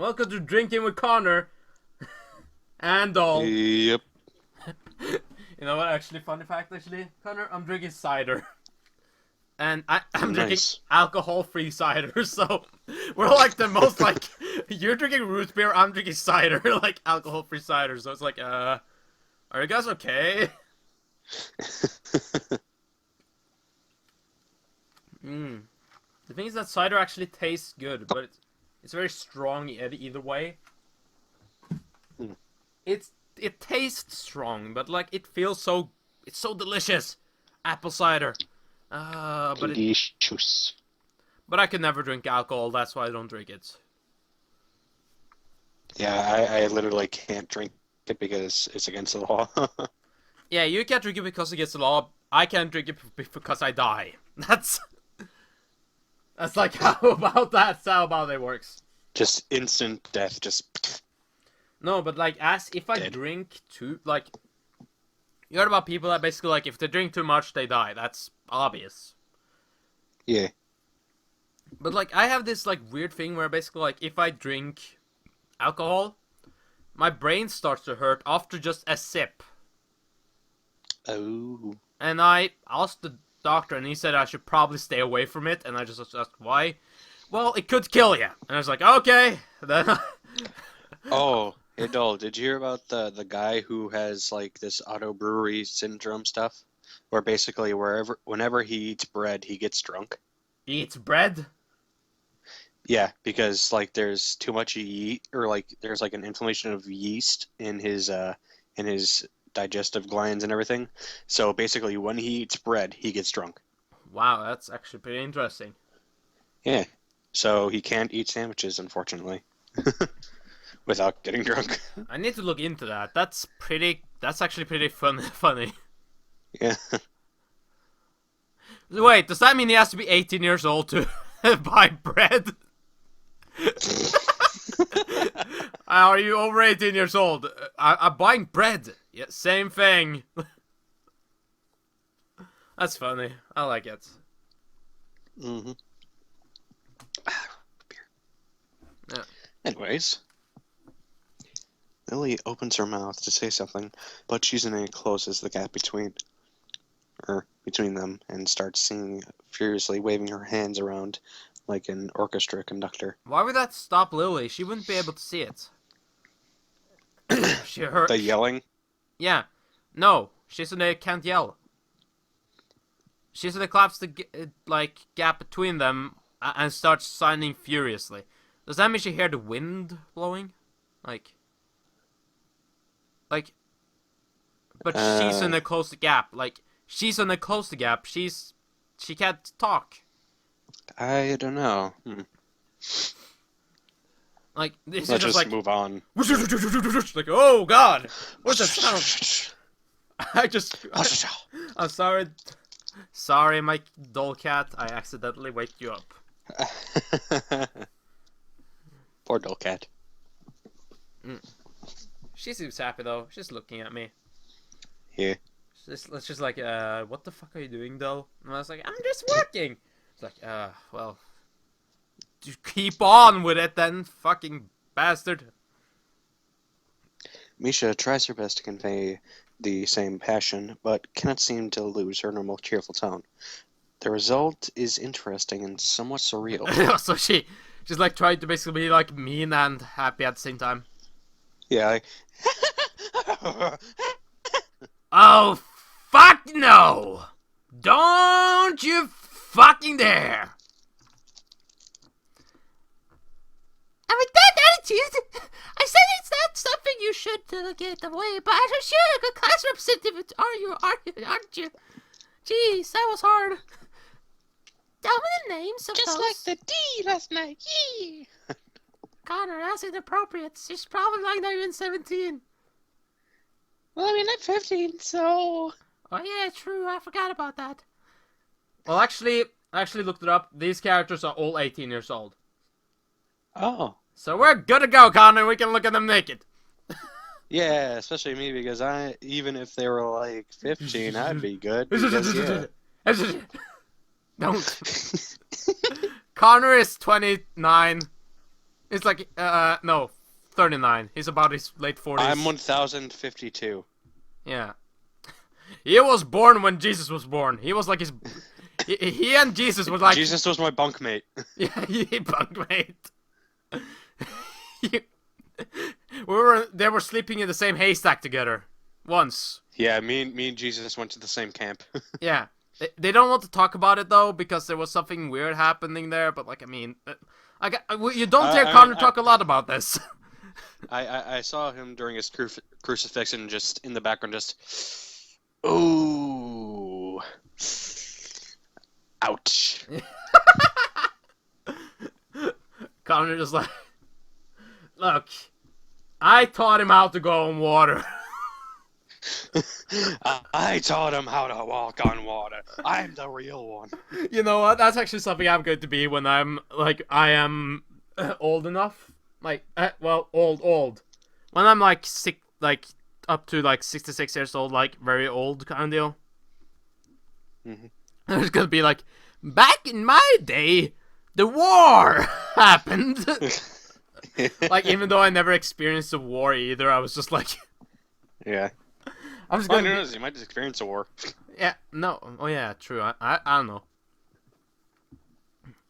Welcome to Drinking with Connor and all. Yep. You know what? Actually, funny fact. Actually, Connor, I'm drinking cider, and I'm drinking Nice. alcohol-free cider. So we're like the most like you're drinking root beer, I'm drinking cider, like alcohol-free cider. So it's like, are you guys okay? Mm. The thing is that cider actually tastes good, but it's very strong either way. Hmm. It tastes strong, but like it's so delicious. Apple cider. Delicious. But I could never drink alcohol. That's why I don't drink it. Yeah, I literally can't drink it because it's against the law. Yeah, you can't drink it because it gets the law. I can't drink it because I die. That's like that's how about it works. Just instant death. Just No, but like as if I dead. drink too like you heard about people that basically like if they drink too much they die. That's obvious. Yeah. But like I have this like weird thing where basically like if I drink alcohol, my brain starts to hurt after just a sip. Oh. And I asked the doctor and he said I should probably stay away from it and I just asked why. Well, it could kill you. And I was like, okay. Then Oh. Hey, Dole, did you hear about the guy who has like this auto brewery syndrome stuff? Where basically whenever he eats bread, he gets drunk. eats bread. Yeah, because like there's too much yeast, or like there's like an inflammation of yeast in his digestive glands and everything. So basically, when he eats bread, he gets drunk. Wow, that's actually pretty interesting. Yeah, so he can't eat sandwiches, unfortunately, without getting drunk. I need to look into that. That's actually pretty funny. Yeah. Wait, does that mean he has to be 18 years old to buy bread? Are you over 18 years old? I'm buying bread. Yeah, same thing. That's funny. I like it. hmm Yeah. Anyways, Lily opens her mouth to say something, but Shizune closes the gap between them and starts singing furiously, waving her hands around like an orchestra conductor. Why would that stop Lily? She wouldn't be able to see it. The yelling. Yeah. No, Shizune can't yell. Shizune claps the gap between them and starts signing furiously. Does that mean she hear the wind blowing? Like, but she's in a close gap. Like, she's in a close gap. She can't talk. I don't know. Like, this Let's is just just like, move on. like, oh god, what's that sound? I'm sorry. Sorry, my doll cat. I accidentally wake you up. Poor doll cat. She seems happy though. She's looking at me. Yeah. Let's just like, what the fuck are you doing, doll? And I was like, I'm just working. It's like, well, just keep on with it then, fucking bastard. Misha tries her best to convey the same passion, but cannot seem to lose her normal cheerful tone. The result is interesting and somewhat surreal. So she's like trying to basically be like mean and happy at the same time. Yeah, like, Oh, fuck no! Don't you fucking dare! And with that attitude, I said it's not something you should get away, but I'm sure a good class representative aren't you? Jeez, that was hard. Tell me the names of just those. like the D last night. Yee! Connor, that's inappropriate. She's probably like not even 17. Well, I mean, I'm 15, so... Oh yeah, true. I forgot about that. Well, actually, I actually looked it up. These characters are all 18 years old. Oh. So we're good to go, Connor. We can look at them naked. Yeah, especially me, because even if they were like 15, I'd be good. Because, yeah. Don't. Connor is 29. It's like, no, 39. He's about his late 40s. I'm 1052. Yeah. He was born when Jesus was born. He was like his... He and Jesus was like... Jesus was my bunkmate. Yeah, he bunkmate. They were sleeping in the same haystack together. Once. Yeah, me and Jesus went to the same camp. Yeah. They don't want to talk about it, though, because there was something weird happening there, but, like, I mean... you don't hear Connor talk a lot about this. I saw him during his crucifixion, just in the background, just... Ooh. Ouch. Connor just like... Look, I taught him how to go on water. I taught him how to walk on water. I'm the real one. You know what? That's actually something I'm going to be when I'm, like, I am old enough. Like, old. When I'm, like, sick, like, up to, like, 66 years old, like, very old kind of deal. Mm-hmm. It's gonna be like, back in my day, the war happened. Like, even though I never experienced a war either, I was just like... Yeah. I'm just Well, gonna... who knows? You might just experience a war. Yeah, no. Oh, yeah, true. I don't know.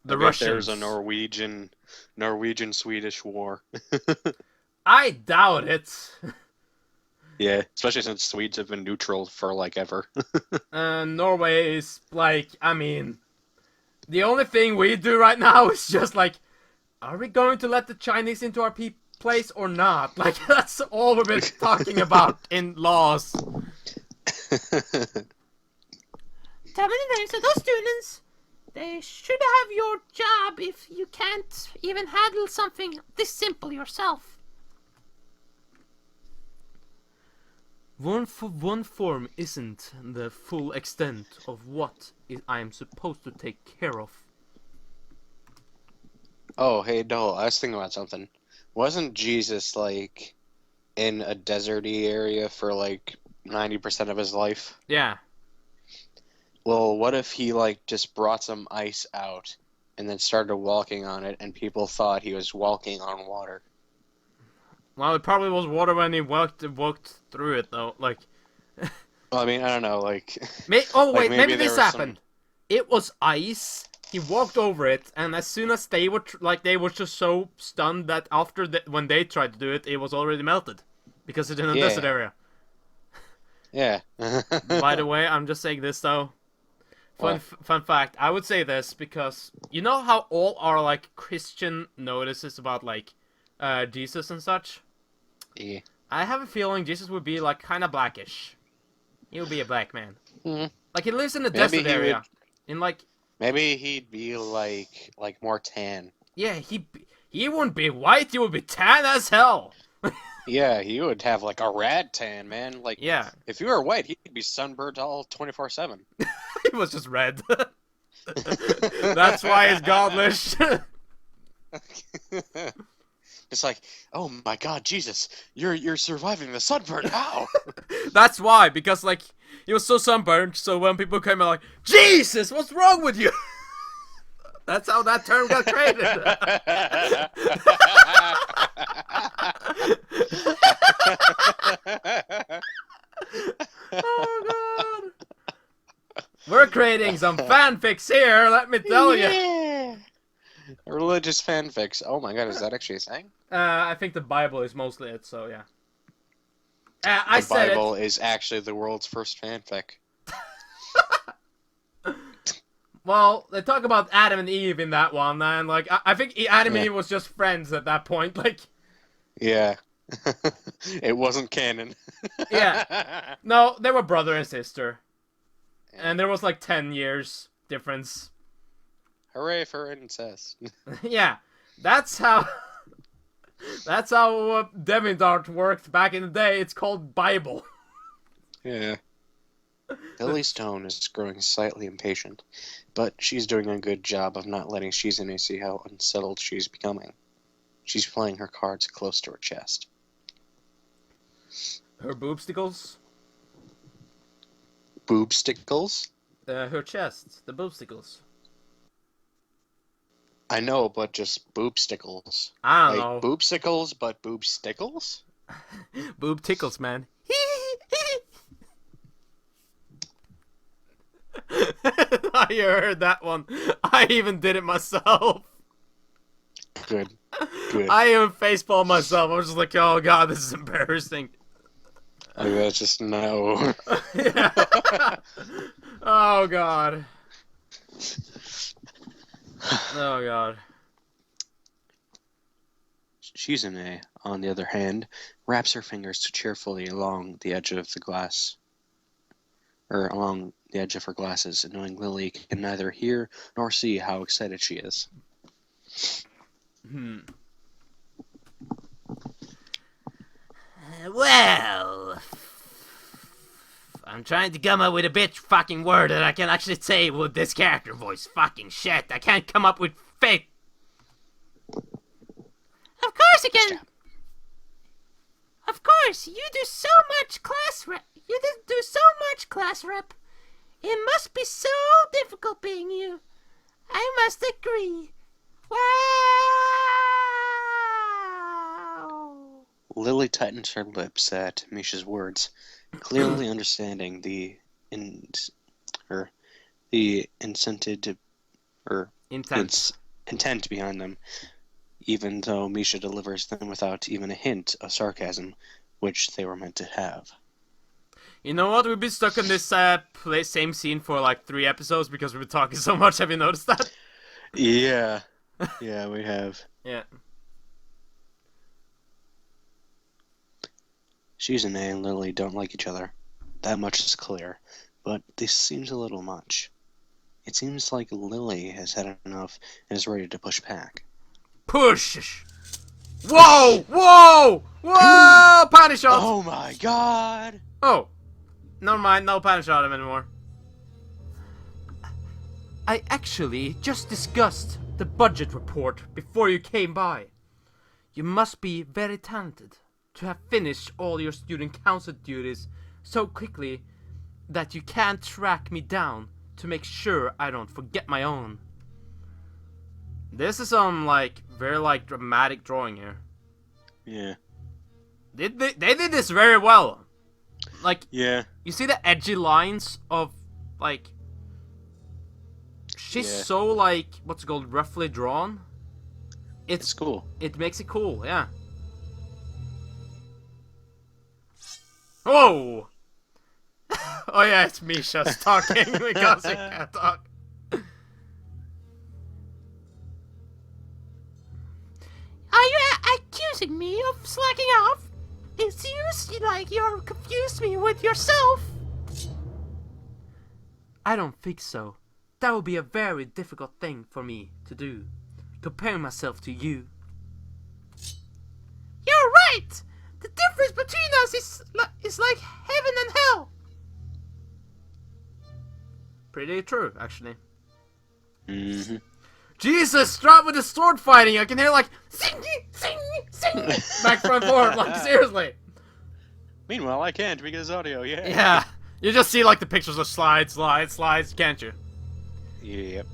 The Maybe if Russians. there's a Norwegian-Swedish war. I doubt it. Yeah, especially since Swedes have been neutral for, like, ever. Norway is, like, I mean... The only thing we do right now is just, like... Are we going to let the Chinese into our place or not? Like, that's all we've been talking about in laws. Tell me the names of those students. They should have your job if you can't even handle something this simple yourself. One form isn't the full extent of what I am supposed to take care of. Oh, hey, Dole, I was thinking about something. Wasn't Jesus, like, in a deserty area for, like, 90% of his life? Yeah. Well, what if he, like, just brought some ice out and then started walking on it and people thought he was walking on water? Well, it probably was water when he walked through it, though. Like... Well, I mean, I don't know, like... Oh, like wait, maybe there this was happened. It was ice... He walked over it, and as soon as they were they were just so stunned that after when they tried to do it, it was already melted because it's in a desert area. Yeah. By the way, I'm just saying this though. Fun fact. I would say this because you know how all our like Christian notices about like Jesus and such. Yeah. I have a feeling Jesus would be like kind of blackish. He would be a black man. Mm-hmm. Like he lives in a desert area, in like. Maybe he'd be like more tan. Yeah, he wouldn't be white. He would be tan as hell. Yeah, he would have like a rad tan, man. Like, yeah, if you were white, he'd be sunburned all 24/7. He was just red. That's why he's godless. It's like, oh my God, Jesus, you're surviving the sunburn. How? That's why, because like he was so sunburned. So when people came out like, Jesus, what's wrong with you? That's how that term got created. Oh God. We're creating some fanfics here, let me tell you. Religious fanfics. Oh my God, is that actually a thing? I think the Bible is mostly it, so yeah. The Bible is actually the world's first fanfic. Well, they talk about Adam and Eve in that one, and like I think Adam and Eve was just friends at that point, like. Yeah. It wasn't canon. Yeah. No, they were brother and sister. And there was like 10 years difference. Hooray for incest. Yeah. That's how DeviantArt worked back in the day. It's called Bible. Yeah. Lily Stone is growing slightly impatient, but she's doing a good job of not letting Shizune see how unsettled she's becoming. She's playing her cards close to her chest. Her boobsticles? Boobsticles? Her chest. The boobsticles. I know, but just boob stickles. I don't Like know. boob stickles, but boob stickles? Boob tickles, man. I heard that one. I even did it myself. Good. Good. I even facepalmed myself. I was just like, oh god, this is embarrassing. I was just no. Yeah. Oh god. Oh god. Shizune, on the other hand, wraps her fingers cheerfully along the edge of the glass, or along the edge of her glasses, knowing Lily can neither hear nor see how excited she is. Well, I'm trying to come up with a bitch fucking word that I can actually say with this character voice. Fucking shit, I can't come up with fake. Of course you can. Of course, you do so much class rep. You do so much class rep. It must be so difficult being you. I must agree. Wow. Lily tightens her lips at Misha's words, clearly understanding the intent behind them, even though Misha delivers them without even a hint of sarcasm, which they were meant to have. You know what? We've been stuck in this same scene for like 3 episodes because we've been talking so much. Have you noticed that? Yeah. Yeah, we have. Yeah. Shizune and Lily don't like each other. That much is clear. But this seems a little much. It seems like Lily has had enough and is ready to push back. Push! Whoa! Whoa! Whoa! Panty shot! Oh my god! Oh. Never mind, no panty shot him anymore. I actually just discussed the budget report before you came by. You must be very talented to have finished all your student council duties so quickly that you can't track me down to make sure I don't forget my own. This is some very dramatic drawing here. Yeah. They did this very well. Yeah. You see the edgy lines of she's so what's it called, roughly drawn. It's cool. It makes it cool, yeah. Whoa! Oh yeah, it's Misha's talking because he can't talk. Are you accusing me of slacking off? It seems like you're confused me with yourself. I don't think so. That would be a very difficult thing for me to do. Comparing myself to you. You're right. The difference between us is like heaven and hell. Pretty true, actually. Mm-hmm. Jesus, stop with the sword fighting! I can hear sing, sing, sing, back, front, forward, seriously. Meanwhile, I can't because audio, yeah. Yeah, you just see the pictures of slides, can't you? Yep.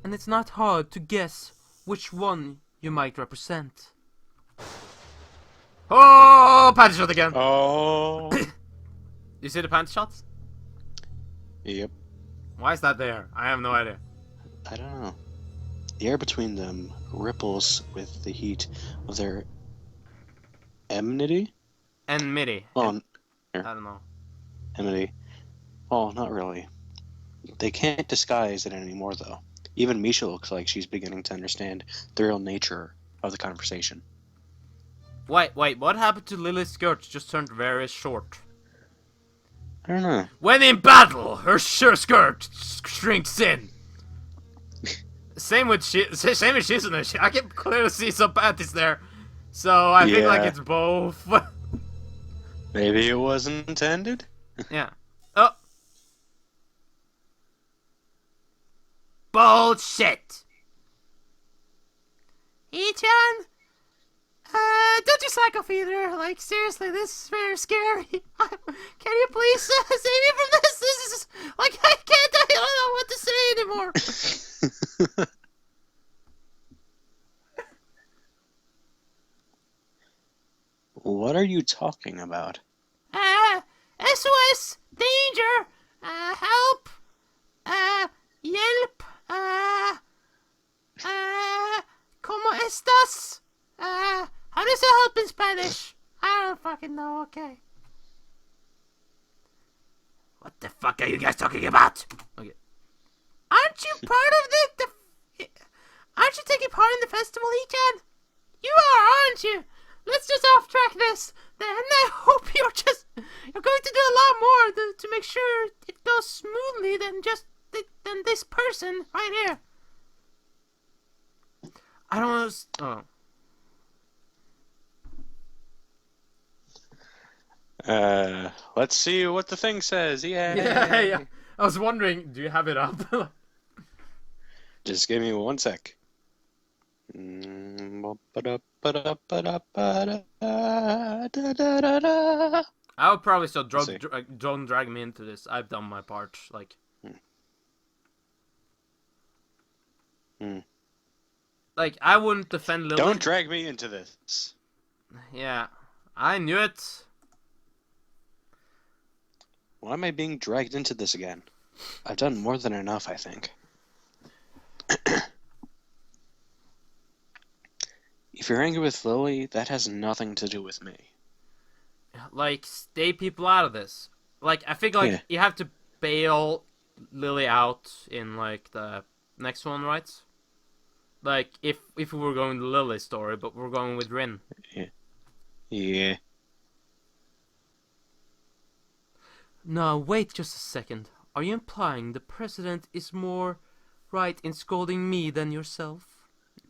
And it's not hard to guess which one you might represent. Oh, panty shot again. Oh. You see the panty shots? Yep. Why is that there? I have no idea. I don't know. The air between them ripples with the heat of their enmity? And MIDI. Oh, I don't know. enmity. Oh, not really. They can't disguise it anymore, though. Even Misha looks like she's beginning to understand the real nature of the conversation. Wait, what happened to Lily's skirt? She just turned very short. I don't know. When in battle, her skirt shrinks in. Same with Shizune. I can clearly see some panties there. So I think it's both. Maybe it wasn't intended? Yeah. Oh. Bullshit. Ichan, don't you slack off either. Seriously, this is very scary. Can you please save me from this? This is I don't know what to say anymore. What are you talking about? SOS, danger, help, yelp, ¿Cómo estás? How does it help in Spanish? I don't fucking know, okay. What the fuck are you guys talking about? Okay. Aren't you part of aren't you taking part in the festival, Echan? You are, aren't you? Let's just off track this. Then I hope you're going to do a lot more to make sure it goes smoothly than this person right here. I don't know. Let's see what the thing says. Yeah. I was wondering, do you have it up? Just give me 1 sec. I would probably still don't drag me into this. I've done my part. Like, like I wouldn't defend Lily. Don't drag me into this. Yeah, I knew it. Why am I being dragged into this again? I've done more than enough, I think. If you're angry with Lily, that has nothing to do with me. Like, stay people out of this. Like, I think, like, you have to bail Lily out in, like, the next one, right? Like, if we were going the Lily story, but we're going with Rin. Yeah. No, wait just a second. Are you implying the president is more right in scolding me than yourself?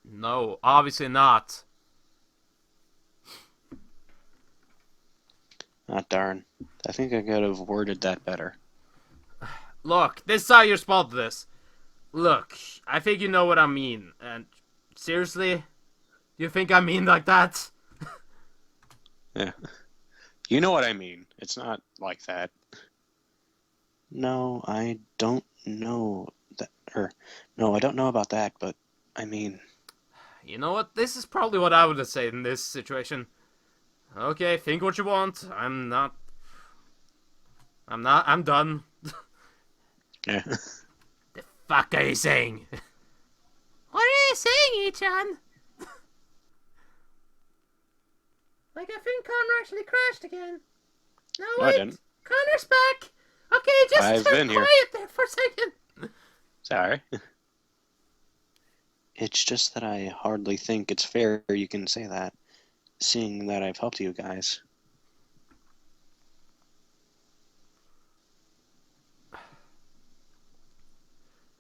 No, obviously not. Ah, darn. I think I could have worded that better. Look, this is how you respond to this. Look, I think you know what I mean. And seriously? You think I mean like that? Yeah. You know what I mean. It's not like that. No, I don't know that. No, I don't know about that, but I mean. You know what? This is probably what I would have said in this situation. Okay, think what you want. I'm done. Yeah. The fuck are you saying? What are you saying, Ichan? Like, I think Connor actually crashed again. No, wait. I didn't. Connor's back. Okay, just I've turn been here. quiet there for a second. Sorry. It's just that I hardly think it's fair you can say that, seeing that I've helped you guys.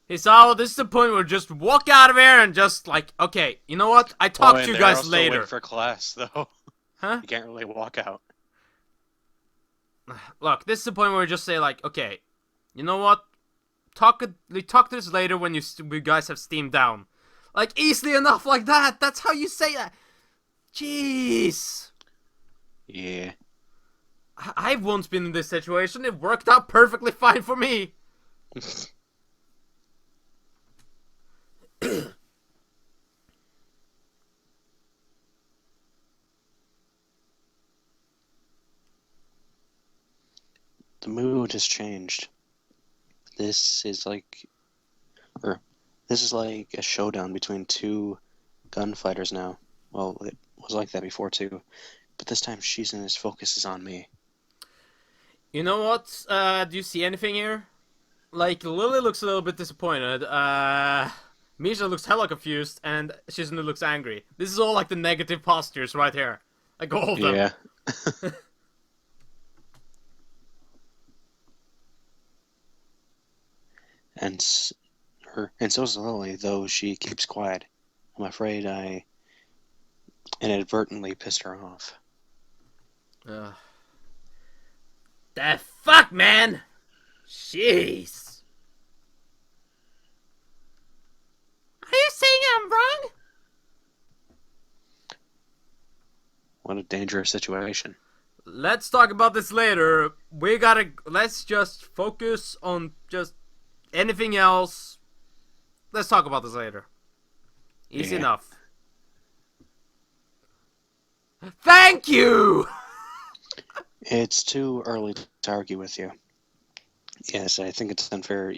Hey, Sal, this is the point where just walk out of here and just, like, okay, you know what? I talk to you guys Still later. wait for class, though. Huh? You can't really walk out. Look, this is the point where we just say, like, okay, you know what? We talk to this later when you guys have steamed down. Like, easily enough like that. That's how you say that. Jeez. Yeah. I've once been in this situation. It worked out perfectly fine for me. The mood has changed. This is like a showdown between two gunfighters now. Well, it was like that before too, but this time Shizuna's focus is on me. You know what? Do you see anything here? Like, Lily looks a little bit disappointed. Misha looks hella confused, and Shizuna looks angry. This is all like the negative postures right here. Like all of them. Yeah. And so's Lily, though she keeps quiet. I'm afraid I inadvertently pissed her off. The fuck, man? Jeez. Are you saying I'm wrong? What a dangerous situation. Let's talk about this later. Let's just focus on just anything else. Let's talk about this later. Easy enough. Thank you! It's too early to argue with you. Yes, I think it's unfair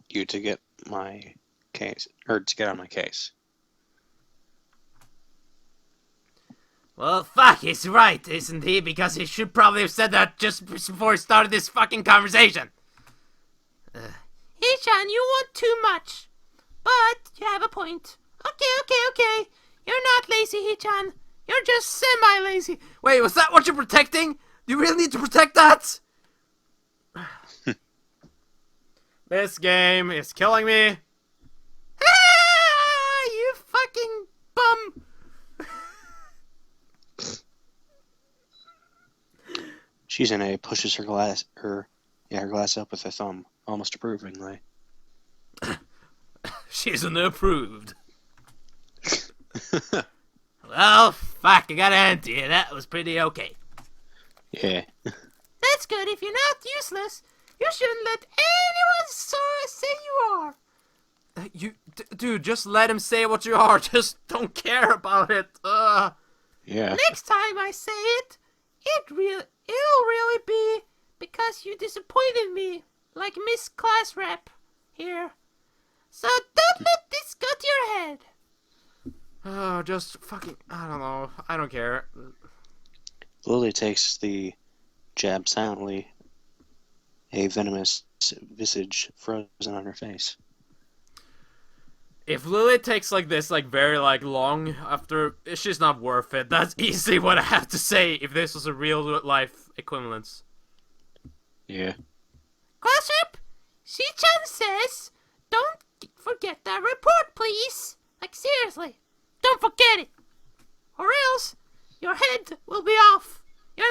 you to get my case, or to get on my case. Well, fuck, he's right, isn't he? Because he should probably have said that just before he started this fucking conversation. Hichan, you want too much. But you have a point. Okay. You're not lazy, Hichan. You're just semi-lazy. Wait, was that what you're protecting? Do you really need to protect that? This game is killing me. Ah, you fucking bum. Shizune pushes her glass up with her thumb, almost approvingly. She's unapproved. Well, fuck, I gotta empty it. That was pretty okay. Yeah. That's good. If you're not useless, you shouldn't let anyone say you are. Dude, just let him say what you are. Just don't care about it. Yeah. Next time I say it, it'll really be because you disappointed me, like Miss Class Rep here. So don't let this go to your head. Oh, just fucking, I don't know. I don't care. Lily takes the jab silently, a venomous visage frozen on her face. If Lily takes like this, like very like long after, it's just not worth it. That's easily what I have to say if this was a real life equivalence. Yeah. Class Rep, Shi-chan says, don't forget that report, please. Like seriously, don't forget it. Or else, your head will be off. You're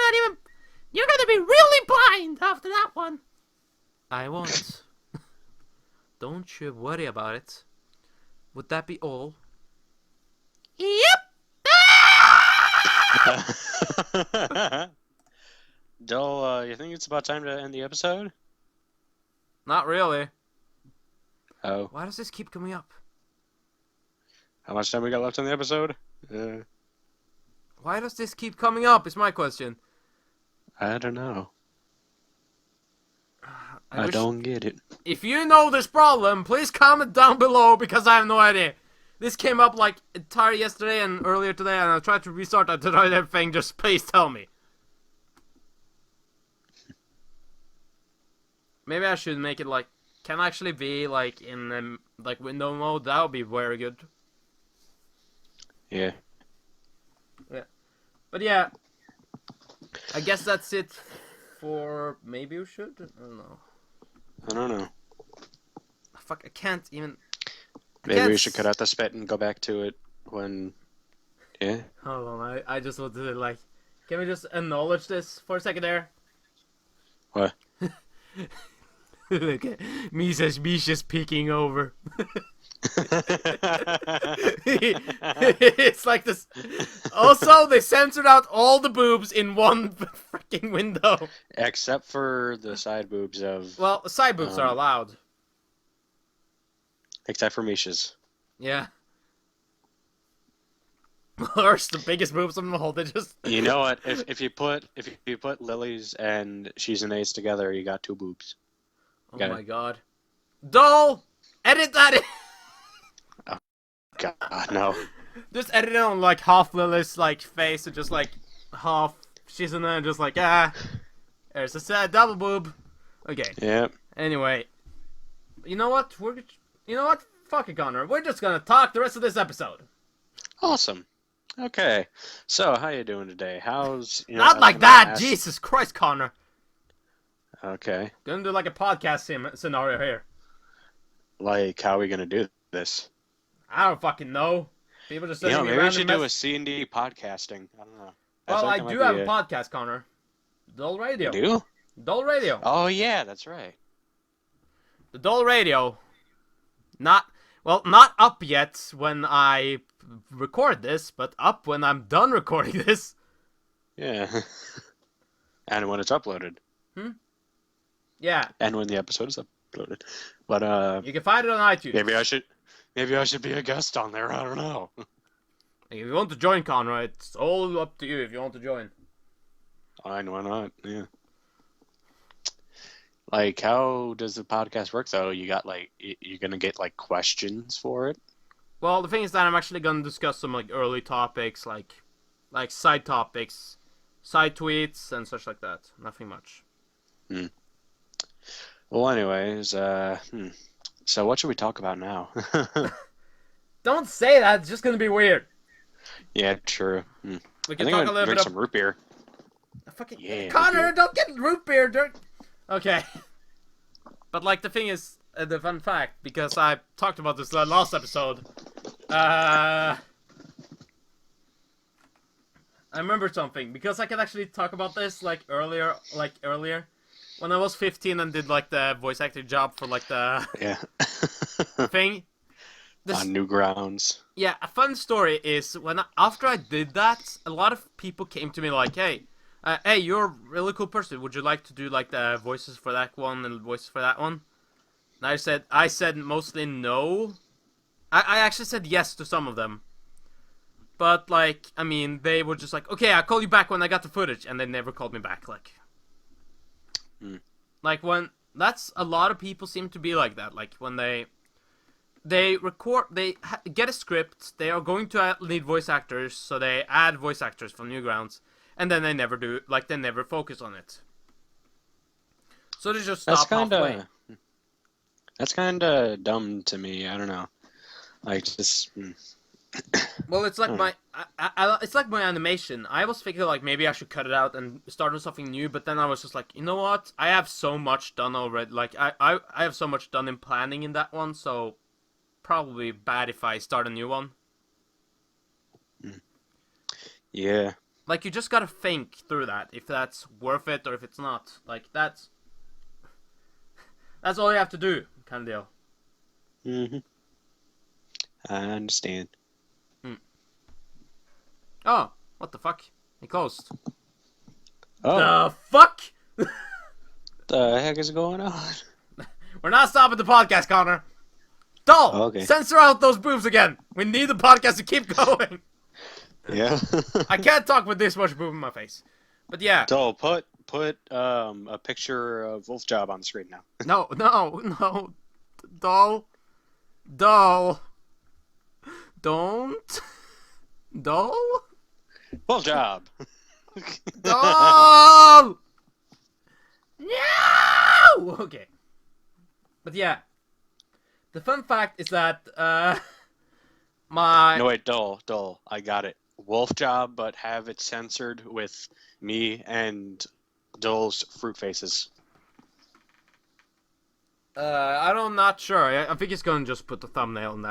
gonna be really blind after that one. I won't. Don't you worry about it. Would that be all? Yep. Dull, you think it's about time to end the episode? Not really. Oh. Why does this keep coming up? How much time we got left on the episode? Why does this keep coming up is my question. I don't know. I don't get it. If you know this problem, please comment down below because I have no idea. This came up like entire yesterday and earlier today, and I tried to restart that to try everything. Just please tell me. Maybe I should make it like can actually be like in like window mode. That would be very good. Yeah. Yeah. But yeah, I guess that's it for maybe you should. I don't know. I don't know. Fuck, I can't even. Maybe we should cut out the spit and go back to it when. Yeah. Hold on, I just want to like. Can we just acknowledge this for a second there? What? Look at Misha's peeking over. It's like this. Also, they censored out all the boobs in one freaking window. Except for the side boobs of. Well, side boobs are allowed. Except for Misha's. Yeah. Or the biggest boobs of them all. They just. You know what? If you put Lily's and Shizune's together, you got two boobs. Oh Got my it. god. Dole! Edit that in! God, no. Just edit it on like half Lily's like face and just like half Shizune and just like there's a sad double boob. Okay. Yep. Anyway. You know what? Fuck it, Connor. We're just gonna talk the rest of this episode. Awesome. Okay. So, how you doing today? How's Not like that! Jesus Christ, Connor. Okay. Gonna do like a podcast scenario here. Like, how are we gonna do this? I don't fucking know. People just sending me Maybe we random should do a C&D podcasting. I don't know. Well, I do have a podcast, Connor. Dull Radio. You do? Dull Radio. Oh yeah, that's right. The Dull Radio. Not up yet when I record this, but up when I'm done recording this. Yeah. And when it's uploaded. Yeah. And when the episode is uploaded. But You can find it on iTunes. maybe I should be a guest on there. I don't know. Like, if you want to join, Conrad, it's all up to you if you want to join. Fine, why not? Yeah. Like, how does the podcast work, though? You got, like, you're gonna get, like, questions for it? Well, the thing is that I'm actually gonna discuss some, like, early topics, like side topics, side tweets, and such like that. Nothing much. Well, anyways, so what should we talk about now? Don't say that, it's just gonna be weird. Yeah, true. We I can think talk I'm a gonna little drink bit some root beer. Fucking Yeah, Connor, root beer. don't get root beer, dirt. Okay. But like the thing is, the fun fact, because I talked about this last episode. I remember something because I could actually talk about this earlier, when I was 15 and did like the voice actor job for like the Yeah. thing. On Newgrounds. Yeah, a fun story is after I did that, a lot of people came to me like, "Hey, you're a really cool person. Would you like to do like the voices for that one and voices for that one?" And I said mostly no. I actually said yes to some of them, but like, I mean, they were just like, "Okay, I'll call you back when I got the footage," and they never called me back. Like when that's a lot of people seem to be like that. Like when they record, get a script, they are going to need voice actors, so they add voice actors from Newgrounds, and then they never do, like, they never focus on it. So they just stop halfway. That's kinda dumb to me. I don't know. Like, just... Well, it's like it's like my animation. I was thinking, like, maybe I should cut it out and start with something new, but then I was just like, you know what? I have so much done already. Like, I have so much done in planning in that one, so... probably bad if I start a new one. Yeah. Like, you just gotta think through that, if that's worth it or if it's not. Like, that's all you have to do, kind of deal. I understand. Oh, what the fuck? It closed. Oh. The fuck? The heck is going on? We're not stopping the podcast, Connor. Doll, Okay. censor out those boobs again. We need the podcast to keep going. Yeah. I can't talk with this much boob in my face. But yeah. Doll, put a picture of Wolf Job on the screen now. No. Doll. Don't. Doll? Wolf Job. Doll! No! Okay. But yeah. The fun fact is that, No, wait, Doll. I got it. Wolf Job, but have it censored with me and Doll's fruit faces. I'm not sure. I think he's gonna just put the thumbnail in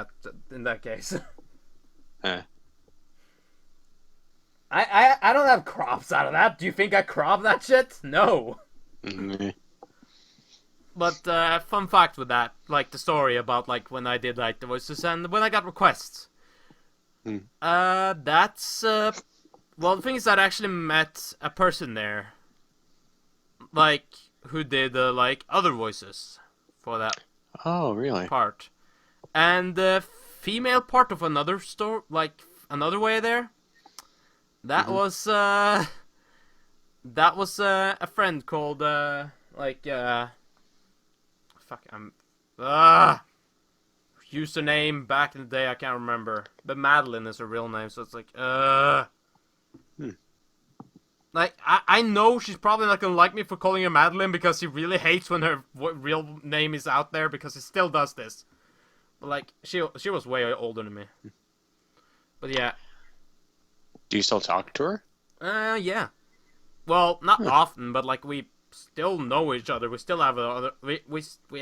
that case. I don't have crops out of that. Do you think I crop that shit? No. Mm-hmm. But fun fact with that, like the story about like when I did like the voices and when I got requests. That's well, the thing is that I actually met a person there, like who did like other voices for that Oh, really? part, and the female part of another like another way there. That was a friend called username back in the day I can't remember, but Madeline is her real name, so it's like like I know she's probably not gonna like me for calling her Madeline because she really hates when her real name is out there because she still does this, but like she was way older than me. But yeah. Do you still talk to her? Yeah. Well, not often, but like we still know each other. We still have we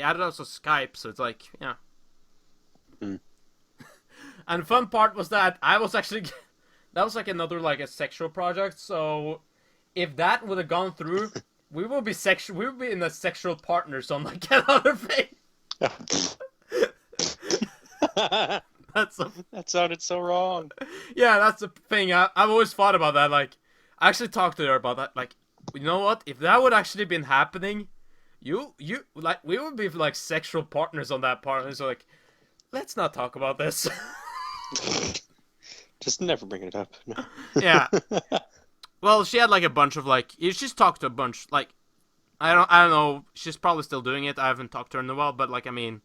added us on Skype, so it's like, yeah. And the fun part was that I was actually that was like another like a sexual project. So if that would have gone through, we would be in a sexual partners on like another thing. That sounded so wrong. Yeah, that's the thing. I've always thought about that. Like, I actually talked to her about that. Like, you know what? If that would actually been happening, you like we would be like sexual partners on that part. And so like, let's not talk about this. Just never bring it up. No. Yeah. Well, she had like a bunch of like she's talked to a bunch like I don't know. She's probably still doing it. I haven't talked to her in a while, but like I mean,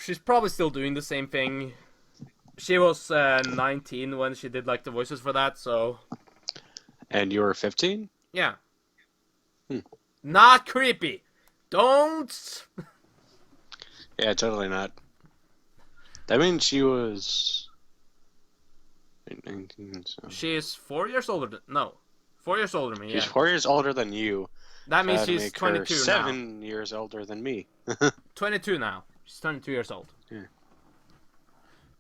she's probably still doing the same thing. She was 19 when she did like the voices for that, so And you were 15? yeah. Hmm. Not creepy. Don't. Yeah, totally not. That means she was 19. So. She's 4 years older than 4 years older than me. She's Yeah. 4 years older than you. That means That'd she's make her 22 now. 7 years older than me. 22 now. She's 22 years old. Yeah.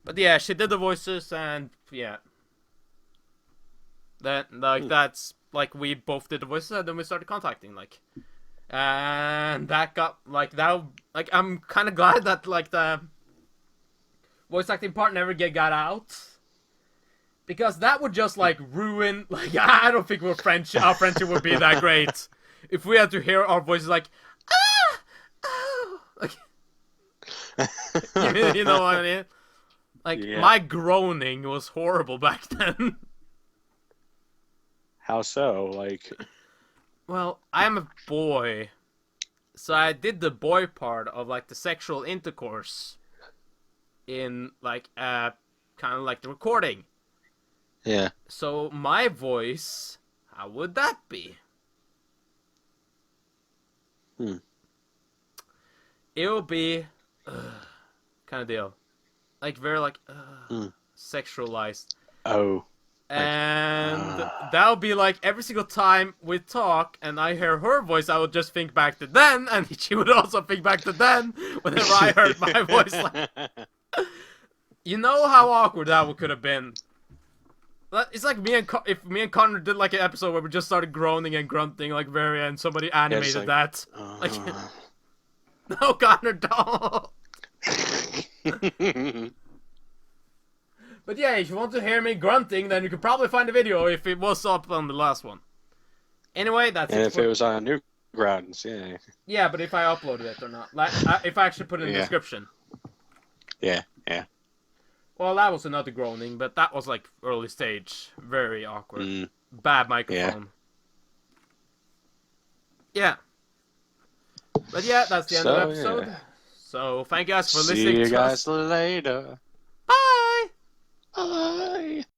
But yeah, she did the voices and yeah. That's like we both did the voices and then we started contacting like, and that got like that like I'm kind of glad that like the voice acting part never got out. Because that would just like ruin like I don't think our friendship would be that great if we had to hear our voices like like you know what I mean? Like Yeah. my groaning was horrible back then. How so? Like, Well, I'm a boy, so I did the boy part of like the sexual intercourse in like kind of like the recording. yeah. So my voice, how would that be? It would be kind of deal, like very like sexualized, Oh. and that would be like every single time we talk and I hear her voice, I would just think back to then, and she would also think back to then whenever I heard my voice. Like, you know how awkward that could have been. It's like if me and Connor did like an episode where we just started groaning and grunting like very, and somebody animated that. Like, no, Connor, don't. But yeah, if you want to hear me grunting, then you could probably find a video if it was up on the last one. Anyway, that's And it. if it was on Newgrounds, yeah. Yeah, but if I uploaded it or not. Like, if I actually put it in the description. Yeah. Well, that was another groaning, but that was like early stage. Very awkward. Bad microphone. Yeah. But yeah, that's the end of the episode. Yeah. So, thank you guys for See listening you to guys us. later. Bye! Bye.